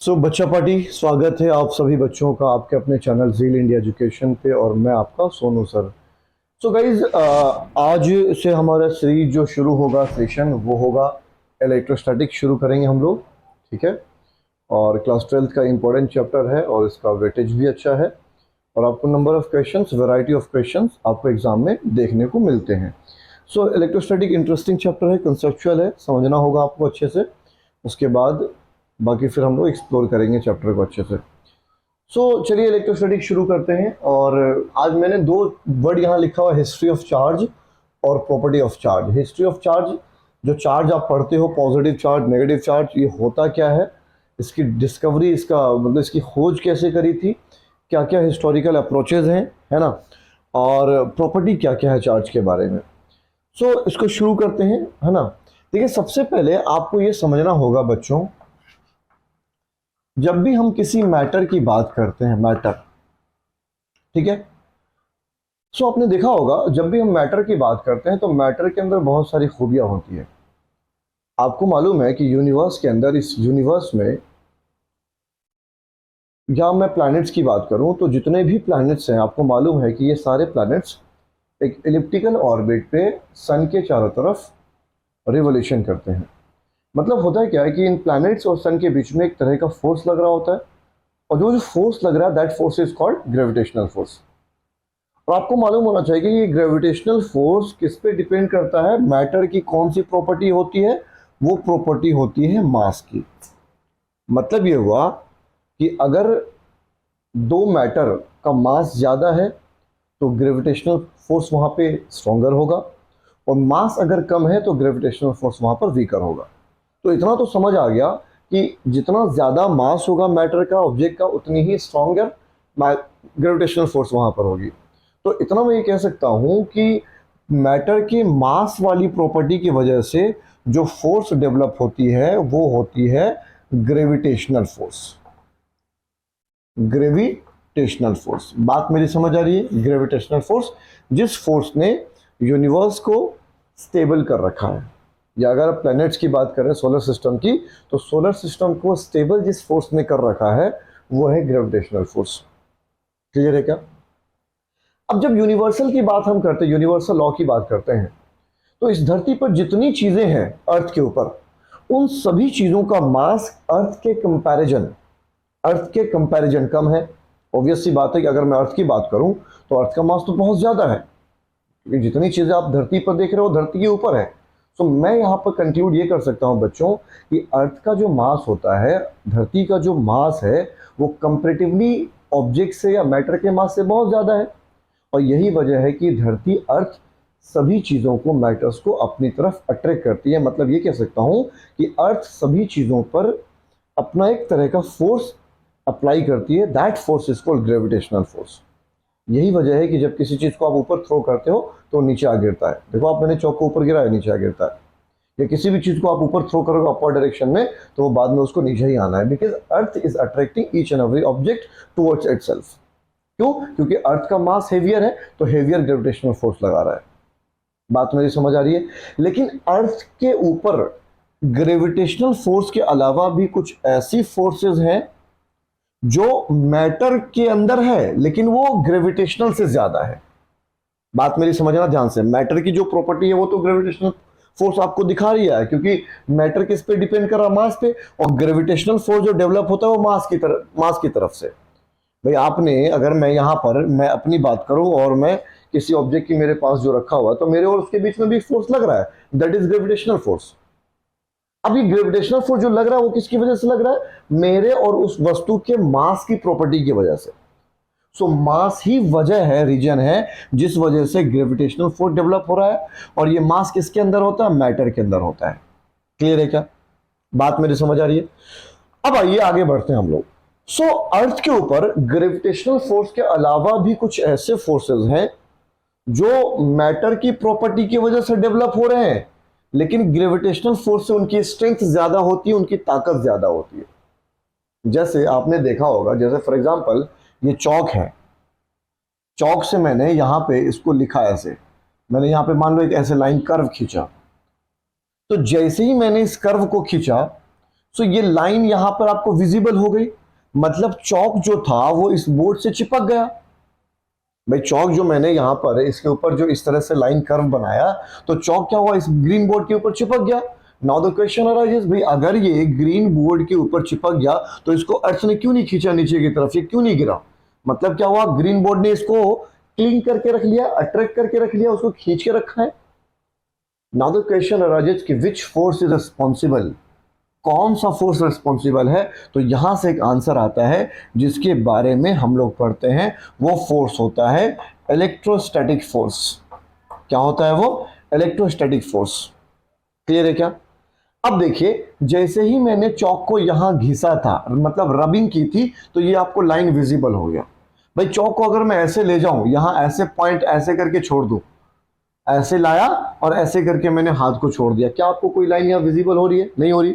बच्चा पार्टी स्वागत है आप सभी बच्चों का आपके अपने चैनल ज़ील इंडिया एजुकेशन पे। और मैं आपका सोनू सर। गाइज, आज से हमारा सीरीज जो शुरू होगा सेशन वो होगा इलेक्ट्रोस्टैटिक शुरू करेंगे हम लोग। ठीक है। और क्लास 12th का इम्पोर्टेंट चैप्टर है और इसका वेटेज भी अच्छा है और आपको number of questions, variety of questions आपको एग्जाम में देखने को मिलते हैं। इलेक्ट्रोस्टैटिक इंटरेस्टिंग चैप्टर है, कंसेप्चुअल है, समझना होगा आपको अच्छे से। उसके बाद बाकी फिर हम लोग एक्सप्लोर करेंगे चैप्टर को अच्छे से। चलिए इलेक्ट्रोस्टैटिक शुरू करते हैं। और आज मैंने दो वर्ड यहाँ लिखा हुआ, हिस्ट्री ऑफ चार्ज और property of charge. History of charge, जो चार्ज आप पढ़ते हो, पॉजिटिव चार्ज, नेगेटिव चार्ज, ये होता क्या है, इसकी डिस्कवरी, इसका मतलब इसकी खोज कैसे करी थी, क्या क्या हिस्टोरिकल अप्रोचेज हैं, है ना, और प्रॉपर्टी क्या क्या है चार्ज के बारे में। इसको शुरू करते हैं, है ना। देखिए, सबसे पहले आपको ये समझना होगा बच्चों, जब भी हम किसी मैटर की बात करते हैं, मैटर, ठीक है, आपने देखा होगा जब भी हम मैटर की बात करते हैं तो मैटर के अंदर बहुत सारी खूबियां होती है। आपको मालूम है कि यूनिवर्स के अंदर, इस यूनिवर्स में, या मैं प्लैनेट्स की बात करूं तो जितने भी प्लैनेट्स हैं, आपको मालूम है कि ये सारे प्लैनेट्स एक एलिप्टिकल ऑर्बिट पे सन के चारों तरफ रिवोल्यूशन करते हैं। मतलब होता है क्या है कि इन प्लैनेट्स और सन के बीच में एक तरह का फोर्स लग रहा होता है, और जो फोर्स लग रहा है, that force is called gravitational force. और आपको मालूम होना चाहिए कि ये ग्रेविटेशनल फोर्स किस पे डिपेंड करता है, मैटर की कौन सी प्रॉपर्टी होती है, वो प्रॉपर्टी होती है मास की। मतलब ये हुआ कि अगर दो मैटर का मास ज़्यादा है तो ग्रेविटेशनल फोर्स वहाँ पे स्ट्रॉन्गर होगा, और मास अगर कम है तो ग्रेविटेशनल फोर्स वहाँ पर वीकर होगा। तो इतना तो समझ आ गया कि जितना ज़्यादा मास होगा मैटर का, ऑब्जेक्ट का, उतनी ही स्ट्रॉन्गर ग्रेविटेशनल फोर्स वहाँ पर होगी। तो इतना मैं ये कह सकता हूँ कि मैटर की मास वाली प्रॉपर्टी की वजह से जो फोर्स डेवलप होती है वो होती है ग्रेविटेशनल फोर्स। ग्रेविटेशनल फोर्स, बात मेरी समझ आ रही है? ग्रेविटेशनल फोर्स, जिस फोर्स ने यूनिवर्स को स्टेबल कर रखा है, या अगर आप प्लैनेट्स की बात करें सोलर सिस्टम की, तो सोलर सिस्टम को स्टेबल जिस फोर्स ने कर रखा है वो है ग्रेविटेशनल फोर्स। क्लियर है क्या? अब जब यूनिवर्सल की बात हम करते हैं, यूनिवर्सल लॉ की बात करते हैं, तो इस धरती पर जितनी चीजें हैं अर्थ के ऊपर, उन सभी चीजों का मास अर्थ के कंपैरिजन कम है। ऑब्वियस सी बात है कि अगर मैं अर्थ की बात करूं तो अर्थ का मास तो बहुत ज्यादा है, क्योंकि जितनी चीजें आप धरती पर देख रहे हो धरती के ऊपर है। मैं यहाँ पर कंक्लूड ये कर सकता हूँ बच्चों कि अर्थ का जो मास होता है, धरती का जो मास है, वो कंपैरेटिवली ऑब्जेक्ट से या मैटर के मास से बहुत ज़्यादा है। और यही वजह है कि धरती, अर्थ सभी चीज़ों को, मैटर्स को अपनी तरफ अट्रैक्ट करती है। मतलब ये कह सकता हूँ कि अर्थ सभी चीज़ों पर अपना एक तरह का फोर्स अप्लाई करती है। That force is called gravitational force. यही वजह है कि जब किसी चीज़ को आप ऊपर थ्रो करते हो तो नीचे आ गिरता है। देखो, आप मैंने चौक को ऊपर गिरा है, नीचे आ गिरता है। या किसी भी चीज़ को आप ऊपर थ्रो करोगे अपर डायरेक्शन में, तो वो बाद में उसको नीचे ही आना है, because earth is attracting each and every object towards itself. क्यों? क्योंकि अर्थ का मास हेवियर है, तो हेवियर ग्रेविटेशनल फोर्स लगा रहा है। बात मेरी समझ आ रही है? लेकिन अर्थ के ऊपर ग्रेविटेशनल फोर्स के अलावा भी कुछ ऐसी फोर्सेस हैं जो मैटर के अंदर है, लेकिन वो ग्रेविटेशनल से ज्यादा है। बात मेरी समझना ध्यान से। मैटर की जो प्रॉपर्टी है वो तो ग्रेविटेशनल फोर्स आपको दिखा रही है, क्योंकि मैटर किस पे डिपेंड कर रहा है? मास पे। और ग्रेविटेशनल फोर्स जो डेवलप होता है वो मास की तरफ से। भाई आपने, अगर मैं यहाँ पर मैं अपनी बात करूं और मैं किसी ऑब्जेक्ट की मेरे पास जो रखा हुआ है, तो मेरे और उसके बीच में भी फोर्स लग रहा है, दैट इज ग्रेविटेशनल फोर्स। अब ये ग्रेविटेशनल फोर्स जो लग रहा है वो किसकी वजह से लग रहा है? मेरे और उस वस्तु के मास की प्रॉपर्टी की वजह से। मास ही वजह है, रीजन है, जिस वजह से ग्रेविटेशनल फोर्स डेवलप हो रहा है। और ये मास किसके अंदर होता है? मैटर के अंदर होता है। क्लियर है क्या? बात मेरी समझ आ रही है? अब आइए आगे बढ़ते हैं हम लोग। अर्थ के ऊपर ग्रेविटेशनल फोर्स के अलावा भी कुछ ऐसे फोर्सेस हैं जो मैटर की प्रॉपर्टी की वजह से डेवलप हो रहे हैं, लेकिन ग्रेविटेशनल फोर्स से उनकी स्ट्रेंथ ज्यादा होती है, उनकी ताकत ज्यादा होती है। जैसे आपने देखा होगा, जैसे फॉर एग्जांपल ये चौक है, चौक से मैंने यहां पे इसको लिखा ऐसे, मैंने यहां पे मान लो एक ऐसे लाइन कर्व खींचा, तो जैसे ही मैंने इस कर्व को खींचा सो ये लाइन यहां पर आपको विजिबल हो गई, मतलब चौक जो था वो इस बोर्ड से चिपक गया। भाई चौक जो मैंने यहां पर इसके ऊपर जो इस तरह से लाइन कर्व बनाया, तो चौक क्या हुआ, इस ग्रीन बोर्ड के ऊपर चिपक गया। नाउ द क्वेश्चन अराइजेस, भाई अगर ये ग्रीन बोर्ड के ऊपर चिपक गया तो इसको अर्थ ने क्यों नहीं खींचा नीचे की तरफ, ये क्यों नहीं गिरा? मतलब क्या हुआ, ग्रीन बोर्ड ने इसको क्लीन करके रख लिया, अट्रैक्ट करके रख लिया, उसको खींच के रखा है। नाउ द क्वेश्चन अराइजेस कि विच फोर्स इज रिस्पॉन्सिबल, कौन सा फोर्स रिस्पॉन्सिबल है? तो यहां से एक आंसर आता है जिसके बारे में हम लोग पढ़ते हैं, वो फोर्स होता है इलेक्ट्रोस्टैटिक फोर्स। क्या होता है वो? Electrostatic force. क्लियर है क्या? अब देखिए, जैसे ही मैंने चौक को यहां घिसा था, मतलब रबिंग की थी, तो ये आपको लाइन विजिबल हो गया। भाई चौक को अगर मैं ऐसे ले जाऊं, यहां ऐसे पॉइंट ऐसे करके छोड़ दूं, ऐसे लाया और ऐसे करके मैंने हाथ को छोड़ दिया, क्या आपको कोई लाइन यहां विजिबल हो रही है? नहीं हो रही,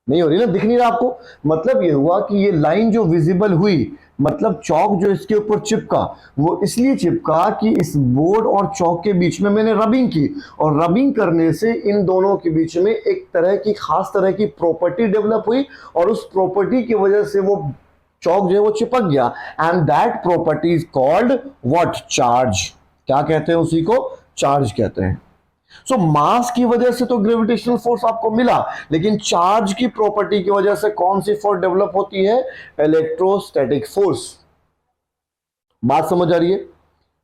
नहीं हो रही ना, दिख नहीं रहा आपको। मतलब ये हुआ कि ये लाइन जो विजिबल हुई, मतलब चौक जो इसके ऊपर चिपका, वो इसलिए चिपका कि इस बोर्ड और चौक के बीच में मैंने रबिंग की, और रबिंग करने से इन दोनों के बीच में एक तरह की खास तरह की प्रॉपर्टी डेवलप हुई, और उस प्रॉपर्टी की वजह से वो चौक जो है वो चिपक गया, and that property is called what? Charge. क्या कहते हैं उसी को? चार्ज कहते हैं। सो मास की वजह से तो ग्रेविटेशनल फोर्स आपको मिला, लेकिन चार्ज की प्रॉपर्टी की वजह से कौन सी फोर्स डेवलप होती है? Electrostatic force. बात समझ आ रही है?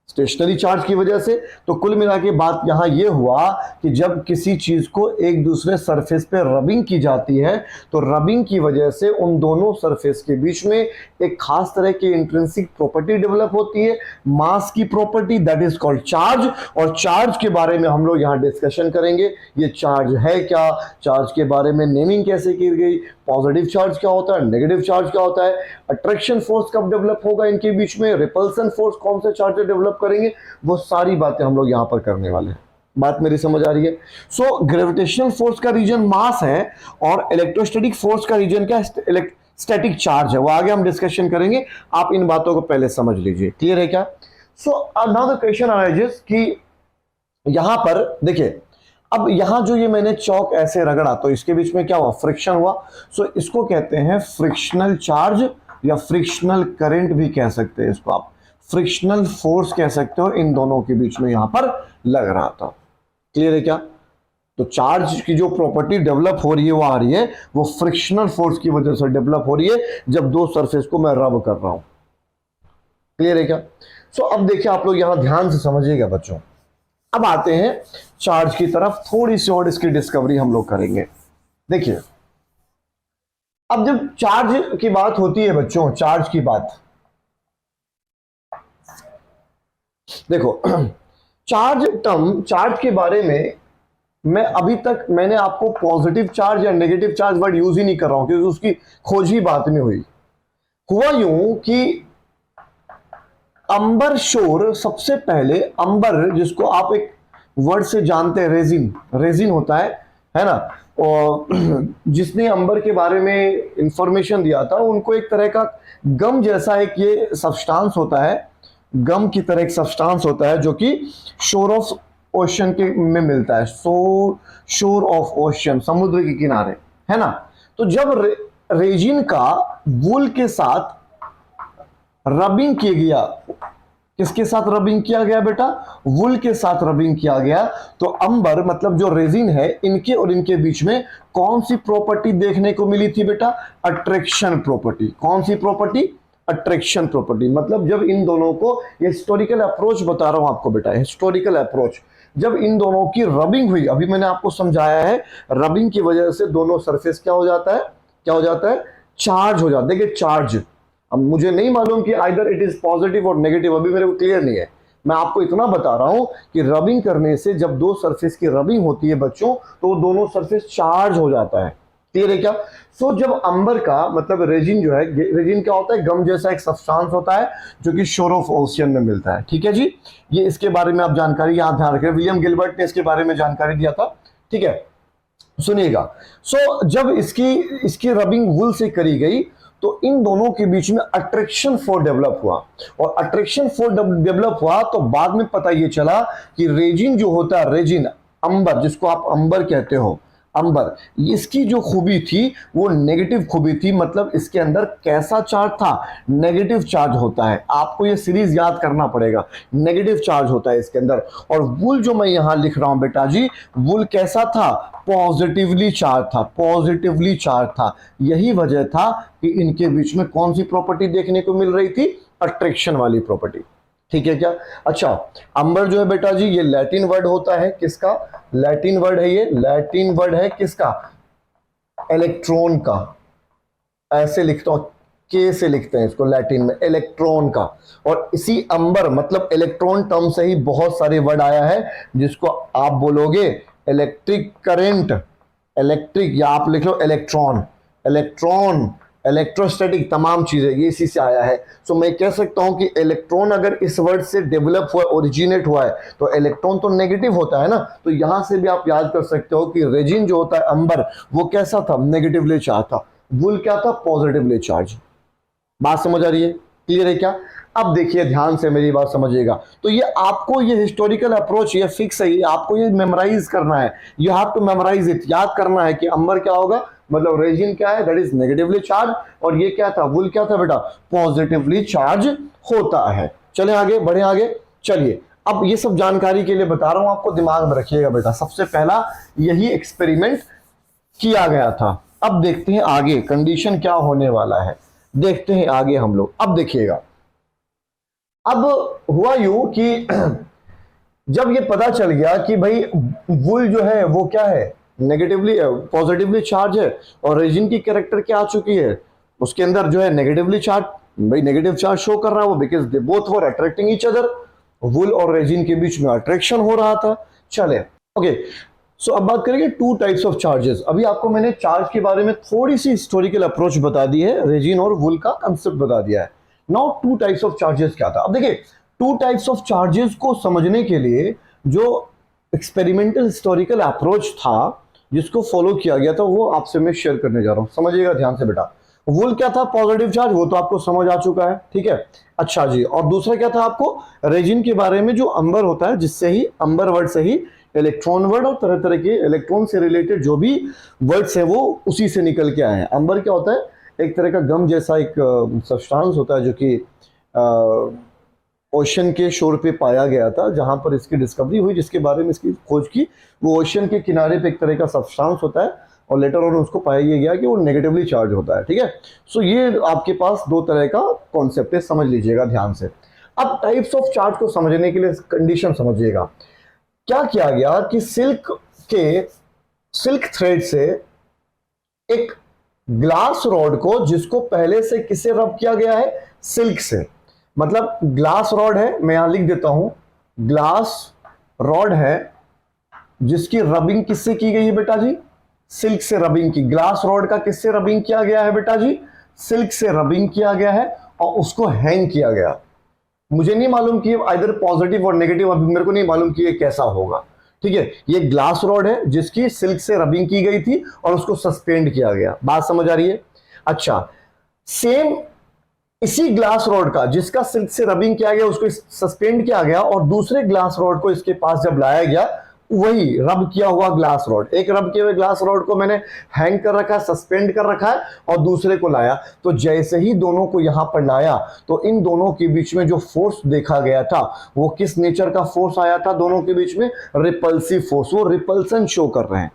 स्टेशनरी चार्ज की वजह से। तो कुल मिला के बात यहां यह हुआ कि जब किसी चीज को एक दूसरे सरफेस पे रबिंग की जाती है, तो रबिंग की वजह से उन दोनों सरफेस के बीच में एक खास तरह की इंट्रिंसिक प्रॉपर्टी डेवलप होती है, मास की property, that is called charge. और चार्ज के बारे में हम लोग यहां डिस्कशन करेंगे, ये चार्ज है क्या, चार्ज के बारे में नेमिंग कैसे की गई, पॉजिटिव चार्ज क्या होता है, नेगेटिव चार्ज क्या होता है, अट्रैक्शन फोर्स कब डेवलप होगा इनके बीच में, रिपल्सन फोर्स कौन से चार्ज डेवलप करेंगे, वो सारी बातें हम लोग यहां पर करने वाले हैं। बात मेरी समझ आ रही है? सो ग्रेविटेशनल फोर्स का रीजन मास है, और इलेक्ट्रोस्टैटिक फोर्स का रीजन क्या? स्टैटिक चार्ज है। वो आगे हम डिस्कशन करेंगे, आप इन बातों को पहले समझ लीजिए। क्लियर है क्या? So now the question arises कि यहां पर देखिए, अब यहां जो ये मैंने चौक ऐसे रगड़ा, तो इसके बीच में क्या हुआ? फ्रिक्शन हुआ। सो इसको कहते हैं फ्रिक्शनल चार्ज, या फ्रिक्शनल करंट भी कह सकते हैं इसको आप, फ्रिक्शनल फोर्स कह सकते हो, इन दोनों के बीच में यहां पर लग रहा था। क्लियर है क्या? तो चार्ज की जो प्रॉपर्टी डेवलप हो रही है वो आ रही है, वो फ्रिक्शनल फोर्स की वजह से डेवलप हो रही है, जब दो सरफेस को मैं रब कर रहा हूं। क्लियर है क्या? सो अब देखिए, आप लोग यहां ध्यान से समझिएगा बच्चों। अब आते हैं चार्ज की तरफ, थोड़ी सी और इसकी डिस्कवरी हम लोग करेंगे। देखिए, अब जब चार्ज की बात होती है बच्चों, चार्ज की बात देखो, चार्ज टर्म, चार्ज के बारे में मैं अभी तक मैंने आपको पॉजिटिव चार्ज या नेगेटिव चार्ज वर्ड यूज ही नहीं कर रहा हूं, क्योंकि उसकी खोज ही बात में हुई। हुआ यूं कि अंबर शोर, सबसे पहले अंबर, जिसको आप एक वर्ड से जानते हैं, रेजिन, रेजिन होता है ना, और जिसने अंबर के बारे में इंफॉर्मेशन दिया था, उनको एक तरह का गम जैसा एक ये सब्सटेंस होता है, गम की तरह एक सब्सटेंस होता है, जो कि शोर ऑफ ओशन के में मिलता है, शोर ऑफ ओशन, समुद्र के किनारे, है ना। तो जब रेजिन का वूल के साथ रबिंग किया गया, किसके साथ रबिंग किया गया बेटा? वुल के साथ रबिंग किया गया, तो अंबर मतलब जो रेजिन है, इनके और इनके बीच में कौन सी प्रॉपर्टी देखने को मिली थी बेटा? Attraction property. कौन सी प्रॉपर्टी? Attraction property. मतलब जब इन दोनों को, ये हिस्टोरिकल अप्रोच बता रहा हूं आपको बेटा, हिस्टोरिकल अप्रोच, जब इन दोनों की रबिंग हुई, अभी मैंने आपको समझाया है, रबिंग की वजह से दोनों सरफेस क्या हो जाता है? क्या हो जाता है? चार्ज हो जाता है। देखिए चार्ज, अब मुझे नहीं मालूम कि आइदर इट इज पॉजिटिव और नेगेटिव, अभी मेरे को क्लियर नहीं है, मैं आपको इतना बता रहा हूं कि रबिंग करने से जब दो सरफेस की रबिंग होती है बच्चों, तो दोनों सरफेस चार्ज हो जाता है। क्लियर है क्या? सो जब अंबर का मतलब रेजिन जो है, रेजिन क्या होता है? गम जैसा एक सब्सटेंस होता है, जो कि शोर ऑफ ओशियन में मिलता है। ठीक है जी, ये इसके बारे में आप जानकारी यहां ध्यान रखें, विलियम गिलबर्ट ने इसके बारे में जानकारी दिया था। ठीक है, सुनिएगा। सो जब इसकी रबिंग वुल से करी गई, तो इन दोनों के बीच में अट्रैक्शन फोर्स डेवलप हुआ, और अट्रैक्शन फोर्स डेवलप हुआ तो बाद में पता ये चला कि रेजिन जो होता है, रेजिन, अंबर, जिसको आप अंबर कहते हो, अंबर, इसकी जो खूबी थी वो नेगेटिव खूबी थी, मतलब इसके अंदर कैसा चार्ज था, नेगेटिव चार्ज होता है। आपको ये सीरीज याद करना पड़ेगा, नेगेटिव चार्ज होता है इसके अंदर। और वुल जो मैं यहां लिख रहा हूं बेटा जी, वुल कैसा था, पॉजिटिवली चार्ज था, पॉजिटिवली चार्ज था। यही वजह था कि इनके बीच में कौन सी प्रॉपर्टी देखने को मिल रही थी, अट्रैक्शन वाली प्रॉपर्टी। ठीक है क्या? अच्छा, अंबर जो है बेटा जी ये लैटिन वर्ड होता है, किसका, लैटिन वर्ड है, ये लैटिन वर्ड है किसका, इलेक्ट्रॉन का। ऐसे लिखता हूं, के से लिखते हैं इसको लैटिन में, इलेक्ट्रॉन का। और इसी अंबर मतलब इलेक्ट्रॉन टर्म से ही बहुत सारे वर्ड आया है, जिसको आप बोलोगे इलेक्ट्रिक करंट, इलेक्ट्रिक, या आप लिख लो इलेक्ट्रॉन, इलेक्ट्रॉन, इलेक्ट्रोस्टैटिक, तमाम चीजें ये इसी से आया है। सो मैं कह सकता हूं कि इलेक्ट्रॉन अगर इस वर्ड से डेवलप हुआ, ओरिजिनेट हुआ है, तो इलेक्ट्रॉन तो नेगेटिव होता है ना। तो यहां से भी आप याद कर सकते हो कि रेजिन जो होता है अंबर, वो कैसा था, नेगेटिवली चार्ज था। वुल क्या था, पॉजिटिवली चार्ज। बात समझ आ रही है, क्लियर है क्या? अब देखिए ध्यान से मेरी बात समझिएगा। तो ये आपको ये हिस्टोरिकल अप्रोच ये फिक्स है, ये आपको ये मेमोराइज करना है, you have to memorise it, याद करना है कि अंबर क्या होगा, मतलब रेजिन क्या है, दैट इज नेगेटिवली चार्ज, और ये क्या था, वुल क्या था बेटा, पॉजिटिवली चार्ज होता है। चले आगे, बढ़े आगे, चलिए। अब ये सब जानकारी के लिए बता रहा हूं आपको, दिमाग में रखिएगा बेटा। सबसे पहला यही एक्सपेरिमेंट किया गया था। अब देखते हैं आगे कंडीशन क्या होने वाला है, देखते हैं आगे हम लोग। अब देखिएगा, अब हुआ यूं कि जब ये पता चल गया कि भाई वुल जो है वो क्या है, नेगेटिवली पॉजिटिवली चार्ज है, और रेजिन की कैरेक्टर क्या आ चुकी है, उसके अंदर जो है नेगेटिवली चार्ज, भाई नेगेटिव चार्ज शो कर रहा है वो, because they both were attracting each other. Wool और रेजिन के बीच में अट्रैक्शन हो रहा था। चले ओके, सो अब बात करेंगे टू टाइप्स ऑफ चार्जेस। अभी आपको मैंने चार्ज के बारे में थोड़ी सी हिस्टोरिकल अप्रोच बता दी है, रेजिन और वुल का कंसेप्ट बता दिया है। Now two types of charges क्या था। अब देखिए, टू टाइप्स ऑफ चार्जेस को समझने के लिए जो एक्सपेरिमेंटल हिस्टोरिकल अप्रोच था जिसको फॉलो किया गया था, वो आपसे मैं शेयर करने जा रहा हूं, समझिएगा ध्यान से बेटा। वुल क्या था, पॉजिटिव चार्ज, वो तो आपको समझ आ चुका है, ठीक है। अच्छा जी, और दूसरा क्या था आपको, रेजिन के बारे में, जो अंबर होता है, जिससे ही अंबर वर्ड से ही इलेक्ट्रॉन वर्ड और तरह तरह के इलेक्ट्रॉन से रिलेटेड जो भी वर्ड्स है वो उसी से निकल के आए हैं। अंबर क्या होता है, एक तरह का गम जैसा एक सब्सटेंस होता है जो कि ओशन के शोर पे पाया गया था, जहां पर इसकी डिस्कवरी हुई, जिसके बारे में इसकी खोज की, वो ओशन के किनारे पे एक तरह का सब्सटेंस होता है, और लेटर ऑन उसको पाया ये गया कि वो नेगेटिवली चार्ज होता है, ठीक है। सो ये आपके पास दो तरह का कॉन्सेप्ट है, समझ लीजिएगा ध्यान से। अब टाइप्स ऑफ चार्ज को समझने के लिए कंडीशन समझिएगा। क्या किया गया कि सिल्क थ्रेड से एक ग्लास रॉड को, जिसको पहले से किसे रब किया गया है, सिल्क से, मतलब ग्लास रॉड है, मैं यहां लिख देता हूं, ग्लास रॉड है जिसकी रबिंग किससे की गई है बेटा जी, सिल्क से रबिंग की। ग्लास रॉड का किससे रबिंग किया गया है बेटा जी, सिल्क से रबिंग किया गया है, और उसको हैंग किया गया। मुझे नहीं मालूम कि आइदर पॉजिटिव और नेगेटिव, अभी मेरे को नहीं मालूम कि ये कैसा होगा, ठीक है। ये ग्लास रॉड है जिसकी सिल्क से रबिंग की गई थी और उसको सस्पेंड किया गया। बात समझ आ रही है? अच्छा, सेम इसी ग्लास रॉड का जिसका सिल्क से रबिंग किया गया उसको सस्पेंड किया गया, और दूसरे ग्लास रॉड को इसके पास जब लाया गया, वही रब किया हुआ ग्लास रॉड, एक रब किए हुए ग्लास रॉड को मैंने हैंग कर रखा है, सस्पेंड कर रखा है, और दूसरे को लाया। तो जैसे ही दोनों को यहां पर लाया, तो इन दोनों के बीच में जो फोर्स देखा गया था, वो किस नेचर का फोर्स आया था दोनों के बीच में, रिपल्सिव फोर्स, वो रिपल्सन शो कर रहे हैं।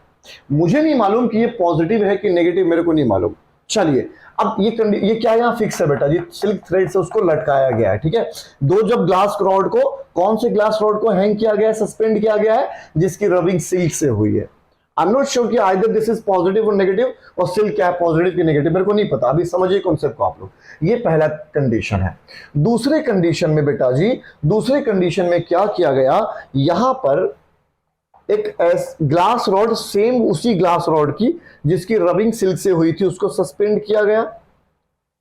मुझे नहीं मालूम कि ये पॉजिटिव है कि नेगेटिव, मेरे को नहीं मालूम। चलिए, अब ये क्या यहां फिक्स है बेटा जी, सिल्क थ्रेड से उसको लटकाया गया है, ठीक है। दो जब ग्लास रॉड को, कौन से ग्लास रॉड को हैंग किया गया है, सस्पेंड किया गया है, जिसकी रबिंग सिल्क से हुई है। आई एम नॉट श्योर कि आइदर दिस इज पॉजिटिव और नेगेटिव, और सिल्क क्या है, पॉजिटिव की नेगेटिव, मेरे को नहीं पता। अभी समझिए कॉन्सेप्ट को आप लोग। ये पहला कंडीशन है। दूसरे कंडीशन में बेटा जी, दूसरे कंडीशन में क्या किया गया, यहां पर एक ग्लास रॉड, सेम उसी ग्लास रॉड की जिसकी रबिंग सिल्क से हुई थी, उसको सस्पेंड किया गया।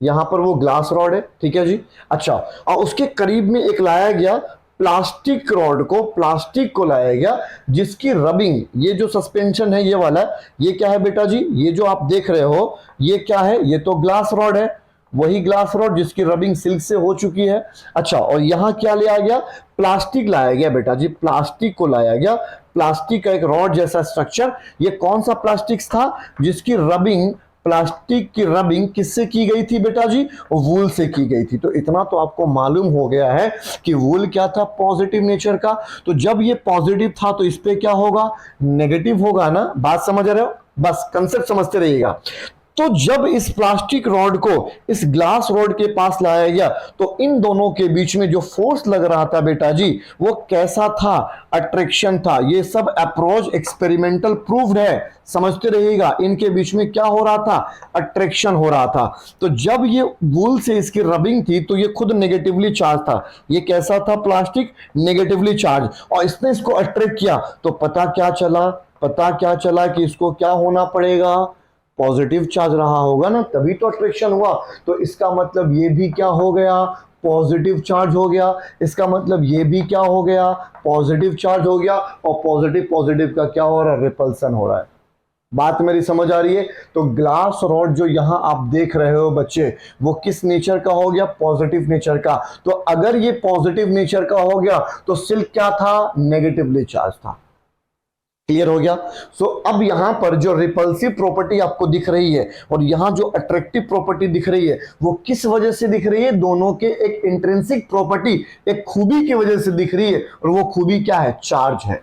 यहां पर वो ग्लास रॉड है, ठीक है जी। अच्छा, और उसके करीब में एक लाया गया प्लास्टिक रॉड को, प्लास्टिक को लाया गया जिसकी रबिंग, ये जो सस्पेंशन है ये वाला, ये क्या है बेटा जी, ये जो आप देख रहे हो ये क्या है, ये तो ग्लास रॉड है, वही ग्लास रॉड जिसकी रबिंग सिल्क से हो चुकी है। अच्छा, और यहां क्या लिया गया, प्लास्टिक लाया गया बेटा जी, प्लास्टिक को लाया गया। प्लास्टिक का एक रॉड जैसा स्ट्रक्चर, ये कौन सा प्लास्टिक था जिसकी रबिंग, प्लास्टिक की रबिंग किससे की गई थी बेटा जी? वूल से की गई थी। तो इतना तो आपको मालूम हो गया है कि वूल क्या था? पॉजिटिव नेचर का। तो जब ये पॉजिटिव था तो इस पे क्या होगा? नेगेटिव होगा ना। बात समझ रहे हो? बस कंसेप्ट समझते रहिएगा। तो जब इस प्लास्टिक रॉड को इस ग्लास रॉड के पास लाया गया तो इन दोनों के बीच में जो फोर्स लग रहा था बेटा जी, वो कैसा था? अट्रैक्शन था। ये सब अप्रोच एक्सपेरिमेंटल प्रूव्ड है, समझते रहिएगा। इनके बीच में क्या हो रहा था? अट्रैक्शन हो रहा था। तो जब ये वूल से इसकी रबिंग थी तो ये खुद नेगेटिवली चार्ज था। ये कैसा था? प्लास्टिक नेगेटिवली चार्ज, और इसने इसको अट्रैक्ट किया। तो पता क्या चला कि इसको क्या होना पड़ेगा? पॉजिटिव चार्ज रहा होगा ना, तभी तो अट्रैक्शन हुआ। तो इसका मतलब ये भी क्या हो गया? पॉजिटिव चार्ज हो गया। इसका मतलब ये भी क्या हो गया? पॉजिटिव चार्ज हो गया। और पॉजिटिव पॉजिटिव का क्या हो रहा है? रिपल्सन हो रहा है। बात मेरी समझ आ रही है? तो ग्लास रॉड जो यहां आप देख रहे हो बच्चे, वो किस नेचर का हो गया? पॉजिटिव नेचर का। तो अगर ये पॉजिटिव नेचर का हो गया तो सिल्क क्या था? नेगेटिवली चार्ज था। क्लियर हो गया? सो अब यहां पर जो रिपल्सिव प्रॉपर्टी आपको दिख रही है और यहां जो अट्रैक्टिव प्रॉपर्टी दिख रही है, वो किस वजह से दिख रही है? दोनों के एक इंट्रिंसिक प्रॉपर्टी, एक खूबी की वजह से दिख रही है। और वो खूबी क्या है? चार्ज है।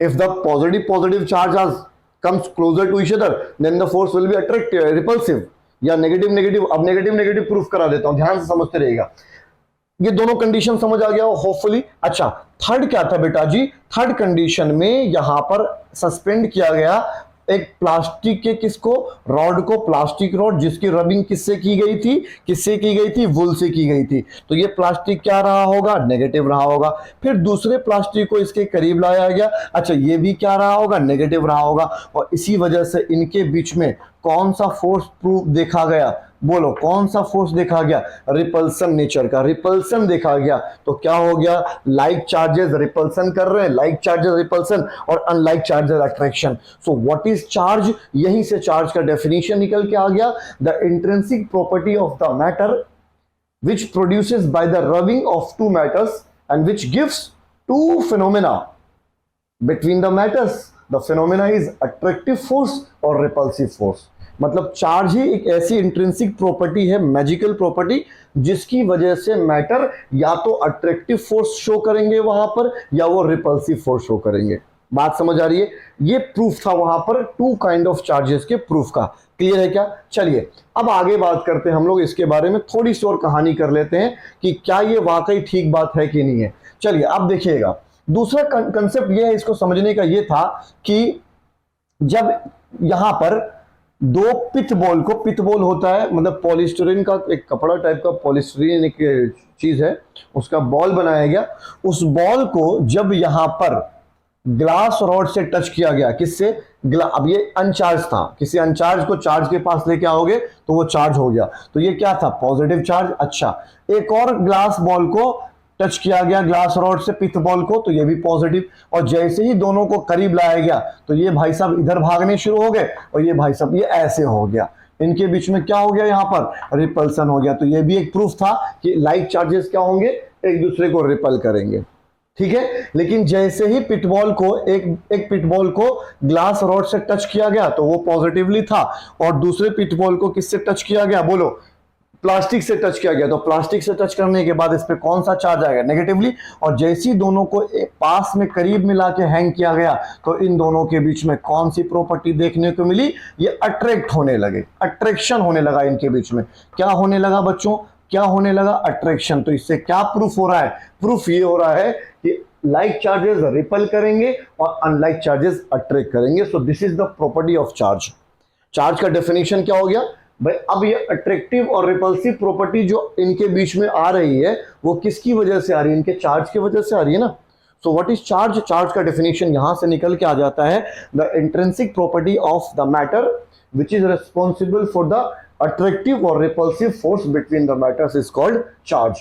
If the positive charge comes closer to each other, then the force will be attractive, repulsive, या नेगेटिव। अब नेगेटिव प्रूफ करा देता हूं, ध्यान से समझते रहिएगा। ये दोनों कंडीशन समझ आ गया हो होपफुली। अच्छा, थर्ड क्या था बेटा जी? थर्ड कंडीशन में यहां पर सस्पेंड किया गया एक प्लास्टिक के किसको? रॉड को। प्लास्टिक रॉड जिसकी रबिंग किससे की गई थी? किससे की गई थी? वूल से की गई थी। तो ये प्लास्टिक क्या रहा होगा? नेगेटिव रहा होगा। फिर दूसरे प्लास्टिक को इसके करीब लाया गया। अच्छा, ये भी क्या रहा होगा? नेगेटिव रहा होगा। और इसी वजह से इनके बीच में कौन सा फोर्स प्रूफ देखा गया? बोलो, कौन सा फोर्स देखा गया? रिपल्सन नेचर का। रिपल्सन देखा गया। तो क्या हो गया? लाइक चार्जेस रिपल्सन कर रहे हैं, लाइक चार्जेस रिपल्सन, और unlike charges attraction. So what is charge? यहीं से चार्ज का डेफिनेशन निकल के आ गया। The intrinsic property of the matter which produces by the rubbing of two matters and which gives two phenomena between the matters. The phenomena is attractive force और repulsive force. मतलब charge ही एक ऐसी intrinsic property है, magical property, जिसकी वजह से matter या तो अट्रैक्टिव फोर्स शो करेंगे वहां पर, या वो रिपल्सिव फोर्स शो करेंगे। बात समझ आ रही है? ये प्रूफ था वहां पर टू काइंड ऑफ चार्जेस के प्रूफ का। क्लियर है क्या? चलिए अब आगे बात करते हैं हम लोग इसके बारे में, थोड़ी सी और कहानी कर लेते हैं कि क्या ये वाकई ठीक बात है कि नहीं है। चलिए अब देखिएगा, दूसरा कंसेप्ट ये है, इसको समझने का ये था कि जब यहां पर दो पिथबॉल को, पिथबॉल होता है मतलब पॉलिस्टरीन का एक कपड़ा टाइप का, पॉलिस्टरीन एक चीज है, उसका बॉल बनाया गया। उस बॉल को जब यहां पर ग्लास रॉड से टच किया गया, किससे? अब ये अनचार्ज था, किसी अनचार्ज को चार्ज के पास लेके आओगे तो वो चार्ज हो गया, तो ये क्या था? Positive charge. अच्छा, एक और ग्लास बॉल को टच किया गया ग्लास रॉड से, पिथ बॉल को, तो ये भी पॉजिटिव। और जैसे ही दोनों को करीब लाया गया तो ये भाई साहब इधर भागने शुरू हो गए और ये भाई साहब ये ऐसे हो गया। इनके बीच में क्या हो गया? यहाँ पर रिपल्सन हो गया। तो ये भी एक प्रूफ था कि लाइक चार्जेस क्या होंगे? एक दूसरे को रिपल करेंगे। ठीक है, लेकिन जैसे ही पिटबॉल को एक पिटबॉल को ग्लास रॉड से टच किया गया तो वो पॉजिटिवली था, और दूसरे पिटबॉल को किससे टच किया गया? बोलो, प्लास्टिक से टच किया गया। तो प्लास्टिक से टच करने के बाद इस पे कौन सा चार्ज आएगा? नेगेटिवली। और जैसे ही दोनों को पास में करीब मिला के हैंग किया गया तो इन दोनों के बीच में कौन सी प्रॉपर्टी देखने को मिली? ये अट्रैक्ट होने लगे, अट्रैक्शन होने लगा इनके बीच में। क्या होने लगा बच्चों? क्या होने लगा? अट्रैक्शन। तो इससे क्या प्रूफ हो रहा है? प्रूफ ये हो रहा है कि लाइक चार्जेस रिपल करेंगे और अनलाइक चार्जेस अट्रैक्ट करेंगे। सो this is the property of charge. Charge का डेफिनेशन क्या हो गया भाई? अब ये अट्रैक्टिव और रिपल्सिव प्रॉपर्टी जो इनके बीच में आ रही है वो किसकी वजह से आ रही है? इनके चार्ज की वजह से आ रही है ना। So what is charge? Charge का डेफिनेशन यहां से निकल के आ जाता है, the intrinsic property of the matter which is responsible for the attractive or repulsive force between the matters is called charge.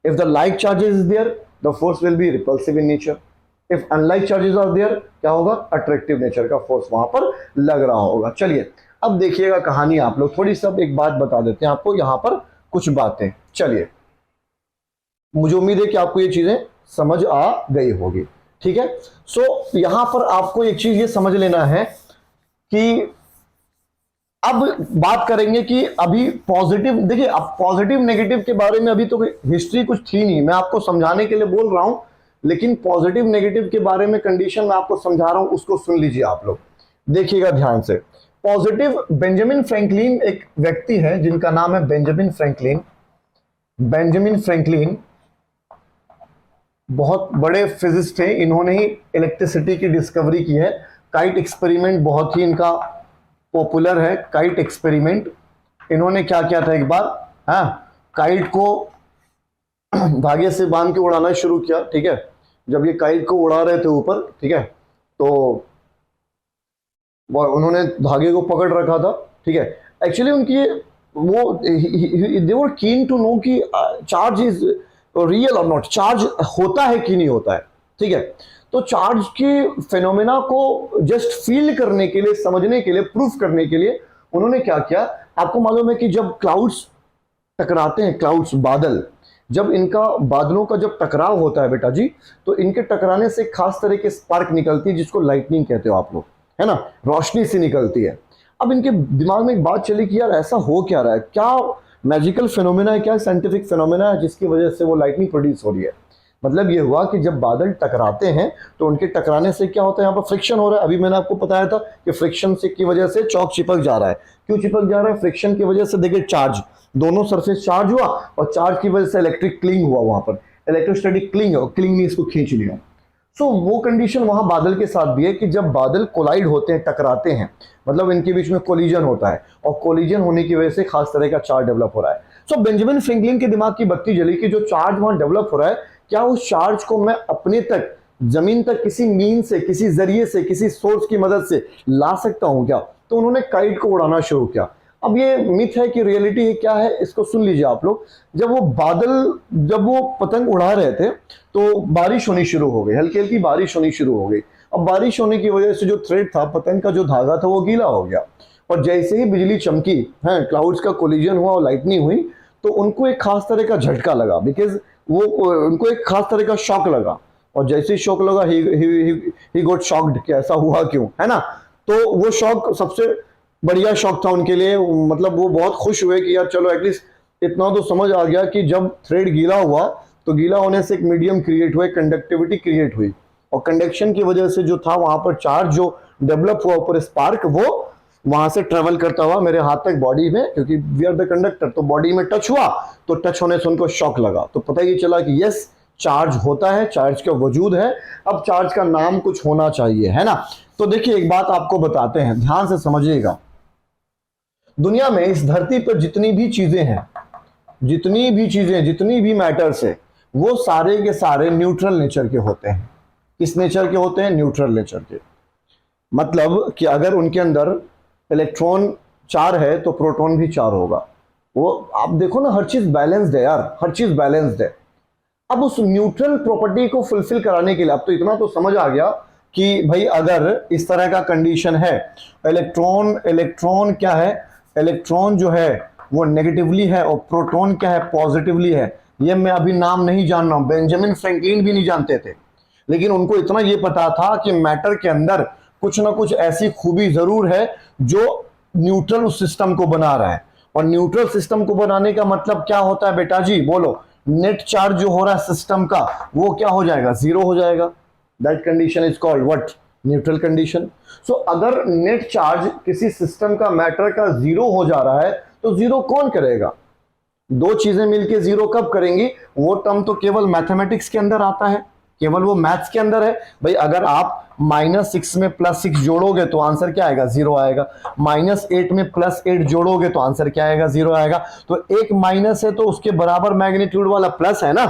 If the like charges is there, the force will be repulsive in nature. If unlike charges are there, क्या होगा? attractive nature का force वहां पर लग रहा होगा। चलिए अब देखिएगा कहानी, आप लोग थोड़ी सब एक बात बता देते हैं आपको यहां पर कुछ बातें। चलिए, मुझे उम्मीद है कि आपको ये चीजें समझ आ गई होगी। ठीक है। सो यहां पर आपको एक चीज ये समझ लेना है कि अब बात करेंगे कि अभी पॉजिटिव, देखिए अब पॉजिटिव नेगेटिव के बारे में अभी तो हिस्ट्री कुछ थी नहीं, मैं आपको समझाने के लिए बोल रहा हूं, लेकिन पॉजिटिव नेगेटिव के बारे में कंडीशन मैं आपको समझा रहा हूं, उसको सुन लीजिए आप लोग, देखिएगा ध्यान से। पॉजिटिव, बेंजामिन फ्रैंकलिन एक व्यक्ति है जिनका नाम है बेंजामिन फ्रैंकलिन। बेंजामिन फ्रैंकलिन बहुत बड़े फिजिस्ट थे, इन्होंने ही इलेक्ट्रिसिटी की डिस्कवरी की है। काइट एक्सपेरिमेंट बहुत ही इनका पॉपुलर है, काइट एक्सपेरिमेंट। इन्होंने क्या किया था एक बार, हाँ, काइट को धागे से बांध के उड़ाना शुरू किया, ठीक है। जब ये काइट को उड़ा रहे थे ऊपर, ठीक है, तो उन्होंने धागे को पकड़ रखा था, ठीक है। एक्चुअली उनकी वो दे वर कीन टू नो कि चार्ज इज रियल और नॉट, चार्ज होता है कि नहीं होता है, ठीक है। तो चार्ज के फेनोमेना को जस्ट फील करने के लिए, समझने के लिए, प्रूफ करने के लिए उन्होंने क्या किया, आपको मालूम है कि जब क्लाउड्स टकराते हैं, क्लाउड्स बादल, जब इनका बादलों का जब टकराव होता है बेटा जी, तो इनके टकराने से खास तरह के स्पार्क निकलती है जिसको लाइटनिंग कहते हो आप लोग, है ना, रोशनी सी निकलती है। अब इनके दिमाग में एक बात चली कि यार ऐसा हो क्या रहा है, क्या मैजिकल फिनोमेना है, क्या साइंटिफिक फिनोमेना है जिसकी वजह से वो लाइटनिंग प्रोड्यूस हो रही है। मतलब ये हुआ कि जब बादल टकराते हैं तो उनके टकराने से क्या होता है, यहाँ पर फ्रिक्शन हो रहा है। अभी मैंने आपको बताया था कि फ्रिक्शन से की वजह से चौक चिपक जा रहा है। क्यों चिपक जा रहा है? फ्रिक्शन की वजह से देखिए चार्ज, दोनों सरफेस चार्ज हुआ और चार्ज की वजह से इलेक्ट्रिक क्लिंग हुआ, वहां पर इलेक्ट्रोस्टैटिक क्लिंग ने इसको खींच लिया। सो वो कंडीशन वहां बादल के साथ भी है कि जब बादल कोलाइड होते हैं, टकराते हैं, मतलब इनके बीच में कोलिजन होता है और कोलिजन होने की वजह से खास तरह का चार्ज डेवलप हो रहा है। सो बेंजामिन फ्रैंकलिन के दिमाग की बत्ती जली कि जो चार्ज वहां डेवलप हो रहा है, क्या उस चार्ज को मैं अपने तक, जमीन तक किसी मीन से, किसी जरिए से, किसी सोर्स की मदद से ला सकता हूं क्या? तो उन्होंने काइट को उड़ाना शुरू किया। अब ये मिथ है कि रियलिटी क्या है, इसको सुन लीजिए आप लोग। जब वो पतंग उड़ा रहे थे तो बारिश होनी शुरू हो गई, हल्की हल्की बारिश होनी शुरू हो गई। अब बारिश होने की वजह से जो थ्रेड था, पतंग का जो धागा था, वो गीला हो गया और जैसे ही बिजली चमकी है, क्लाउड्स का कोलिजन हुआ और लाइटनिंग हुई, तो उनको एक खास तरह का झटका लगा, बिकॉज उनको एक खास तरह का शॉक लगा। और जैसे ही शॉक लगा, ही गॉट शॉक्ड कि ऐसा हुआ क्यों, है ना। तो वो शॉक सबसे बढ़िया शॉक था उनके लिए, मतलब वो बहुत खुश हुए कि यार चलो एटलीस्ट इतना तो समझ आ गया कि जब थ्रेड गीला हुआ तो गीला होने से एक मीडियम क्रिएट हुआ, कंडक्टिविटी क्रिएट हुई और कंडक्शन की वजह से जो था वहां पर चार्ज जो डेवलप हुआ ऊपर, स्पार्क, वो वहां से ट्रेवल करता हुआ मेरे हाथ तक बॉडी में, क्योंकि वी आर द कंडक्टर, तो बॉडी में टच हुआ, तो टच होने से उनको शॉक लगा। तो पता ही चला कि यस, चार्ज होता है, चार्ज का वजूद है। अब चार्ज का नाम कुछ होना चाहिए, है ना। तो देखिए एक बात आपको बताते हैं, ध्यान से समझिएगा। दुनिया में इस धरती पर जितनी भी चीजें हैं, जितनी भी मैटर्स है, वो सारे के सारे न्यूट्रल नेचर के होते हैं। किस नेचर के होते हैं? न्यूट्रल नेचर के। मतलब कि अगर उनके अंदर इलेक्ट्रॉन 4 है तो प्रोटॉन भी 4 होगा। वो आप देखो ना, हर चीज बैलेंस्ड है यार, हर चीज बैलेंस्ड है। अब उस न्यूट्रल प्रॉपर्टी को फुलफिल कराने के लिए, अब तो इतना तो समझ आ गया कि भाई अगर इस तरह का कंडीशन है, इलेक्ट्रॉन क्या है, इलेक्ट्रॉन जो है वो नेगेटिवली है और प्रोटॉन क्या है, पॉजिटिवली है। ये मैं अभी नाम नहीं जान रहा हूं, बेंजामिन फ्रैंकलिन भी नहीं जानते थे, लेकिन उनको इतना ये पता था कि मैटर के अंदर कुछ ना कुछ ऐसी खूबी जरूर है जो न्यूट्रल उस सिस्टम को बना रहा है। और न्यूट्रल सिस्टम को बनाने का मतलब क्या होता है बेटा जी, बोलो? नेट चार्ज जो हो रहा है सिस्टम का, वो क्या हो जाएगा? 0 हो जाएगा। That condition is called what? Neutral condition. So अगर नेट चार्ज किसी सिस्टम का, मैटर का 0 हो जा रहा है, तो 0 कौन करेगा? दो चीजें मिलके 0 कब करेंगी? वो टर्म तो केवल मैथमेटिक्स के अंदर आता है, केवल वो मैथ्स के अंदर है। भाई अगर आप -6 में +6 जोड़ोगे तो आंसर क्या आएगा? 0 आएगा। -8 में +8 जोड़ोगे तो आंसर क्या आएगा? 0 आएगा। तो एक माइनस है तो उसके बराबर मैग्नीट्यूड वाला प्लस है ना।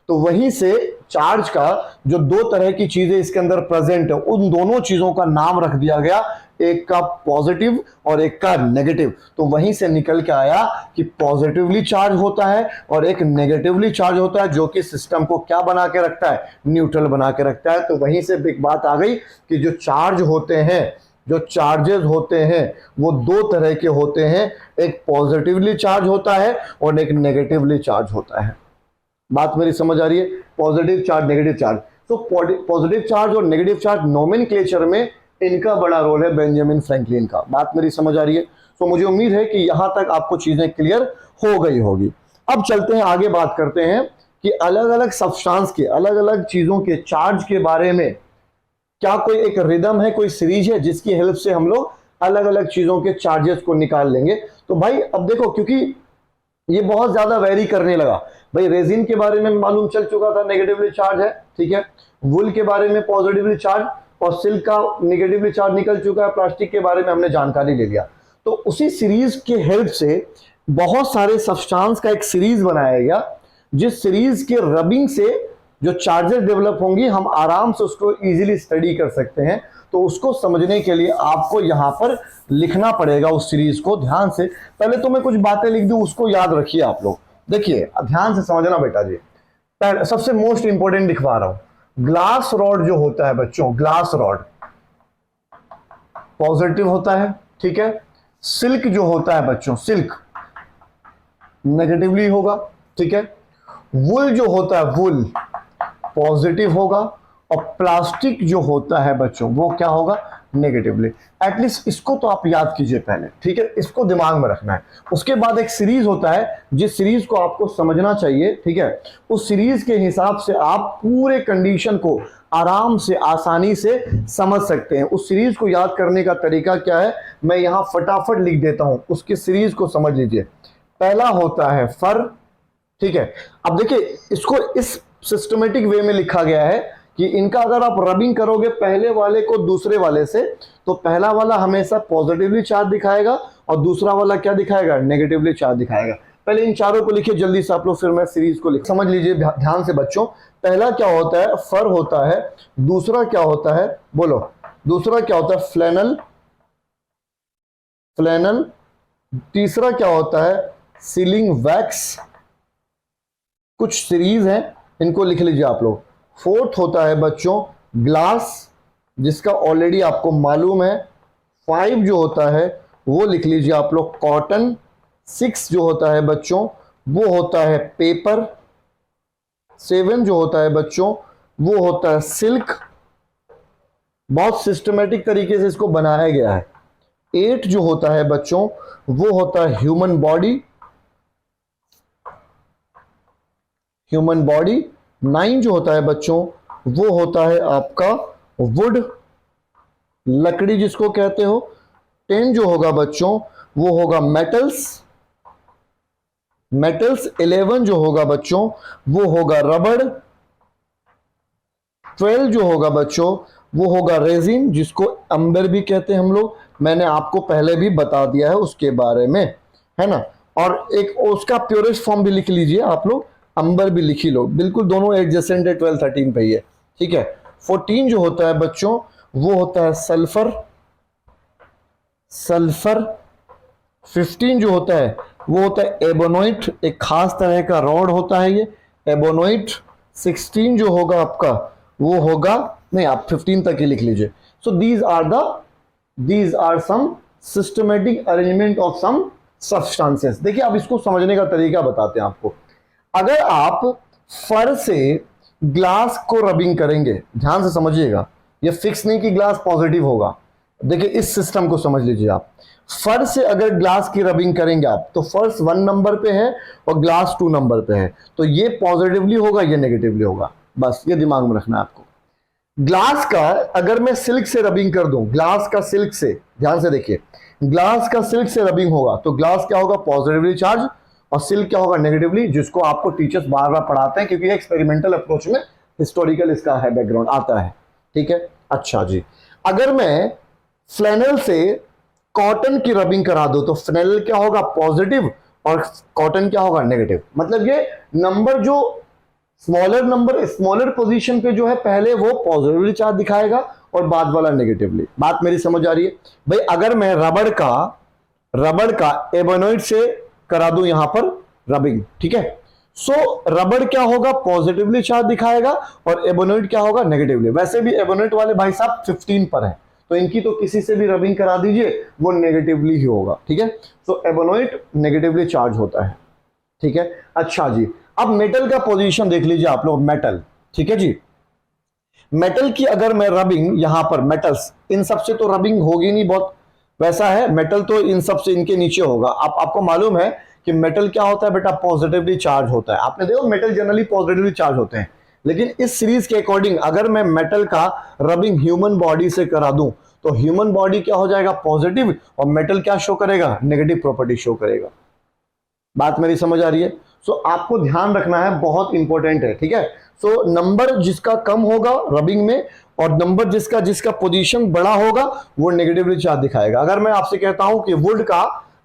तो वहीं से चार्ज का जो 2 तरह की चीजें इसके अंदर प्रेजेंट है, उन दोनों चीजों का नाम रख दिया गया, एक का पॉजिटिव और एक का नेगेटिव। तो वहीं से निकल के आया कि पॉजिटिवली चार्ज होता है और एक नेगेटिवली चार्ज होता है, जो कि सिस्टम को क्या बना के रखता है? न्यूट्रल बना के रखता है। तो वहीं से एक बात आ गई कि जो चार्ज होते हैं, जो चार्जेस होते हैं, वो 2 तरह के होते हैं, एक पॉजिटिवली चार्ज होता है और एक नेगेटिवली चार्ज होता है। बात मेरी समझ आ रही है? Positive charge, negative charge. तो पॉजिटिव चार्ज और नेगेटिव चार्ज नोमेनक्लेचर में इनका बड़ा रोल है, बेंजामिन फ्रैंकलिन का। बात मेरी समझ आ रही है? तो मुझे उम्मीद है कि यहां तक आपको चीजें क्लियर हो गई होगी। अब चलते हैं आगे, बात करते हैं कि अलग अलग सब्सटेंस के, अलग अलग चीजों के चार्ज के बारे में क्या कोई एक रिदम है, कोई सीरीज है जिसकी हेल्प से हम लोग अलग अलग चीजों के चार्जेस को निकाल लेंगे। तो भाई अब देखो, क्योंकि ये बहुत ज्यादा वेरी करने लगा। भाई रेजिन के बारे में मालूम चल चुका था नेगेटिवली चार्ज है, ठीक है। वुल के बारे में पॉजिटिवली चार्ज और सिल्क का नेगेटिवली चार्ज निकल चुका है। प्लास्टिक के बारे में हमने जानकारी ले लिया। तो उसी सीरीज के हेल्प से बहुत सारे सब्सटेंस का एक सीरीज बनाया गया, जिस सीरीज के रबिंग से जो चार्जेस डेवलप होंगी हम आराम से उसको इजीली स्टडी कर सकते हैं। तो उसको समझने के लिए आपको यहां पर लिखना पड़ेगा उस सीरीज को ध्यान से। पहले तो मैं कुछ बातें लिख दूं, उसको याद रखिए आप लोग। देखिए ध्यान से समझना बेटा जी। पहले सबसे मोस्ट इंपॉर्टेंट लिखवा रहा हूं, ग्लास रॉड जो होता है बच्चों, ग्लास रॉड पॉजिटिव होता है, ठीक है। सिल्क जो होता है बच्चों, सिल्क नेगेटिवली होगा, ठीक है। वुल जो होता है, वुल पॉजिटिव होगा। और प्लास्टिक जो होता है बच्चों वो क्या होगा, नेगेटिवली। एटलीस्ट इसको तो आप याद कीजिए पहले, ठीक है। इसको दिमाग में रखना है। उसके बाद एक सीरीज होता है जिस सीरीज को आपको समझना चाहिए, ठीक है। उस सीरीज के हिसाब से आप पूरे कंडीशन को आराम से, आसानी से समझ सकते हैं। उस सीरीज को याद करने का तरीका क्या है, मैं यहां फटाफट लिख देता हूं, उसकी सीरीज को समझ लीजिए। पहला होता है फर, ठीक है। अब देखिए इसको इस सिस्टमेटिक वे में लिखा गया है कि इनका अगर आप रबिंग करोगे पहले वाले को दूसरे वाले से, तो पहला वाला हमेशा पॉजिटिवली चार्ज दिखाएगा और दूसरा वाला क्या दिखाएगा, नेगेटिवली चार्ज दिखाएगा। पहले इन चारों को लिखिए जल्दी से आप लोग, फिर मैं सीरीज को लिख। समझ लीजिए ध्यान से बच्चों। पहला क्या होता है, फर होता है। दूसरा क्या होता है, बोलो, दूसरा क्या होता है, फ्लैनल, फ्लैनल। तीसरा क्या होता है, सीलिंग वैक्स। कुछ सीरीज है, इनको लिख लीजिए आप लोग। फोर्थ होता है बच्चों ग्लास, जिसका ऑलरेडी आपको मालूम है। 5 जो होता है वो लिख लीजिए आप लोग, कॉटन। 6 जो होता है बच्चों वो होता है पेपर। 7 जो होता है बच्चों वो होता है सिल्क। बहुत सिस्टमेटिक तरीके से इसको बनाया गया है। 8 जो होता है बच्चों वो होता है ह्यूमन बॉडी, ह्यूमन बॉडी। 9 जो होता है बच्चों वो होता है आपका वुड, लकड़ी जिसको कहते हो। 10 जो होगा बच्चों वो होगा मेटल्स, मेटल्स। 11 जो होगा बच्चों वो होगा रबड़। 12 जो होगा बच्चों वो होगा रेजिन, जिसको अंबर भी कहते हैं हम लोग। मैंने आपको पहले भी बता दिया है उसके बारे में, है ना। और एक उसका प्योरेस्ट फॉर्म भी लिख लीजिए आप लोग, अंबर भी लिखी लो, बिल्कुल दोनों एडजेसेंट है, 12 13 पे ही है, ठीक है। 14 जो होता है बच्चों वो होता है सल्फर, सल्फर। 15 जो होता है वो होता है एबोनोइट, एक खास तरह का रॉड होता है ये, एबोनोइट। 16 जो होगा आपका वो होगा, नहीं आप 15 तक ही लिख लीजिए। So these are some systematic arrangement of some substances. देखिए अब इसको समझने का तरीका बताते हैं आपको। अगर आप फर से ग्लास को रबिंग करेंगे, ध्यान से समझिएगा, ये फिक्स नहीं कि ग्लास पॉजिटिव होगा। देखिए इस सिस्टम को समझ लीजिए आप। फर से अगर ग्लास की रबिंग करेंगे आप, तो फर्स्ट 1 नंबर पे है और ग्लास 2 नंबर पे है, तो ये पॉजिटिवली होगा, ये नेगेटिवली होगा। बस ये दिमाग में रखना है आपको। ग्लास का अगर मैं सिल्क से रबिंग कर दूं, ग्लास का सिल्क से, ध्यान से देखिए, ग्लास का सिल्क से रबिंग होगा तो ग्लास क्या होगा, पॉजिटिवली चार्ज, और सिल्क क्या होगा, नेगेटिवली, जिसको आपको टीचर्स बार बार पढ़ाते हैं क्योंकि एक्सपेरिमेंटल अप्रोच में हिस्टोरिकल इसका है बैकग्राउंड आता है, ठीक है। अच्छा जी, अगर मैं फ्लैनल से कॉटन की रबिंग करा दो तो फ्लैनल क्या होगा, पॉजिटिव, और कॉटन क्या होगा, नेगेटिव। मतलब ये नंबर जो स्मॉलर नंबर, स्मॉलर पोजीशन पे जो है पहले वो पॉजिटिवली चार्ज दिखाएगा और बाद वाला नेगेटिवली। बात मेरी समझ आ रही है भाई। अगर मैं रबड़ का एबोनोइड से करा दूं यहां पर रबिंग, ठीक है। सो रबड़ क्या होगा, पॉजिटिवली चार्ज दिखाएगा और एबोनोइड क्या होगा, नेगेटिवली। वैसे भी एबोनोइड वाले भाई साहब 15 पर है, तो इनकी तो किसी से भी रबिंग करा दीजिए वो नेगेटिवली ही होगा, ठीक है। सो एबोनोइड नेगेटिवली चार्ज होता है, ठीक है। अच्छा जी, अब मेटल का पोजीशन देख लीजिए आप लोग, मेटल, ठीक है जी। मेटल की अगर मैं रबिंग यहां पर, मेटल्स इन सब से तो रबिंग होगी नहीं, बहुत वैसा है, मेटल तो इन सब से इनके नीचे होगा। आपको मालूम है कि मेटल क्या होता है बेटा, पॉजिटिवली चार्ज होता है। आपने देखो मेटल जनरली पॉजिटिवली चार्ज होते हैं, लेकिन इस सीरीज के अकॉर्डिंग अगर मैं मेटल का रबिंग ह्यूमन बॉडी से करा दूं तो ह्यूमन बॉडी क्या हो जाएगा, पॉजिटिव, और मेटल क्या शो करेगा, नेगेटिव प्रॉपर्टी शो करेगा। बात मेरी समझ आ रही है? सो आपको ध्यान रखना है, बहुत इंपॉर्टेंट है, ठीक है। सो नंबर जिसका कम होगा रबिंग में, और नंबर जिसका पोजीशन बड़ा होगा वो नेगेटिवली चार्ज दिखाएगा। अगर मैं आपसे कहता हूं कि वुड का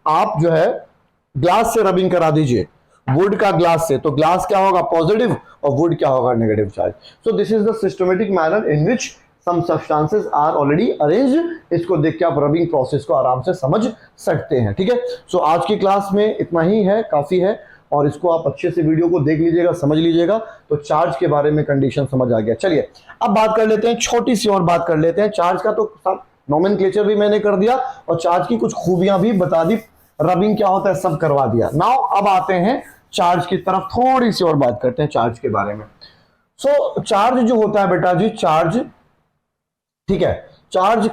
आप जो है ग्लास से रबिंग करा दीजिए, वुड का ग्लास से, तो ग्लास क्या होगा, पॉजिटिव, और वुड क्या होगा, negative charge. So this is the systematic manner in which some substances are already arranged. इसको देख के आप रबिंग प्रोसेस को आराम से समझ सकते हैं, ठीक है। सो आज की क्लास में इतना ही है, काफी है, और इसको आप अच्छे से वीडियो को देख लीजिएगा, समझ लीजिएगा, तो चार्ज के बारे में कंडीशन समझ आ गया। चलिए अब बात कर लेते हैं, छोटी सी और बात कर लेते हैं। चार्ज का तो नोमेनक्लेचर भी मैंने कर दिया और चार्ज की कुछ खूबियां भी बता दी, रबिंग क्या होता है सब करवा दिया। नाउ अब आते हैं चार्ज की तरफ, थोड़ी सी और बात करते हैं चार्ज के बारे में। सो चार्ज जो होता है बेटा जी, चार्ज, ठीक है, चार्ज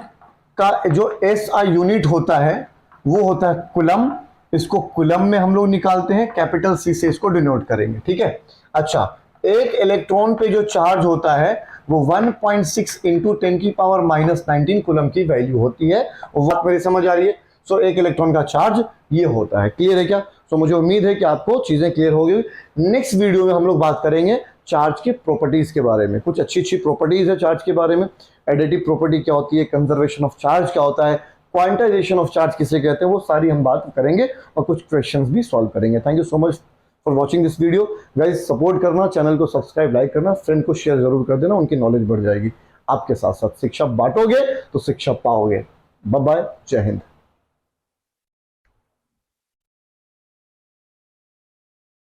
का जो एसआई यूनिट होता है वो होता है कुलम। इसको कुलम में हम लोग निकालते हैं, कैपिटल सी से इसको डिनोट करेंगे, ठीक है। अच्छा, एक इलेक्ट्रॉन पे जो चार्ज होता है वो 1.6 इंटू 10⁻⁻19 कुलम की वैल्यू होती है। वो बात मेरी समझ आ रही है? सो एक इलेक्ट्रॉन का चार्ज ये होता है। क्लियर है क्या? सो मुझे उम्मीद है कि आपको चीजें क्लियर हो गई। नेक्स्ट वीडियो में हम लोग बात करेंगे चार्ज के प्रॉपर्टीज के बारे में। कुछ अच्छी प्रॉपर्टीज है चार्ज के बारे में। एडिटिव प्रॉपर्टी क्या होती है, कंजर्वेशन ऑफ चार्ज क्या होता है, क्वांटाइजेशन ऑफ चार्ज किसे कहते हैं, वो सारी हम बात करेंगे और कुछ क्वेश्चंस भी सॉल्व करेंगे। Thank you so much for watching this video guys. Support करना, चैनल को सब्सक्राइब, लाइक करना, फ्रेंड को शेयर जरूर कर देना, उनकी नॉलेज बढ़ जाएगी। आपके साथ साथ शिक्षा बांटोगे तो शिक्षा पाओगे। बाय बाय, जय हिंद।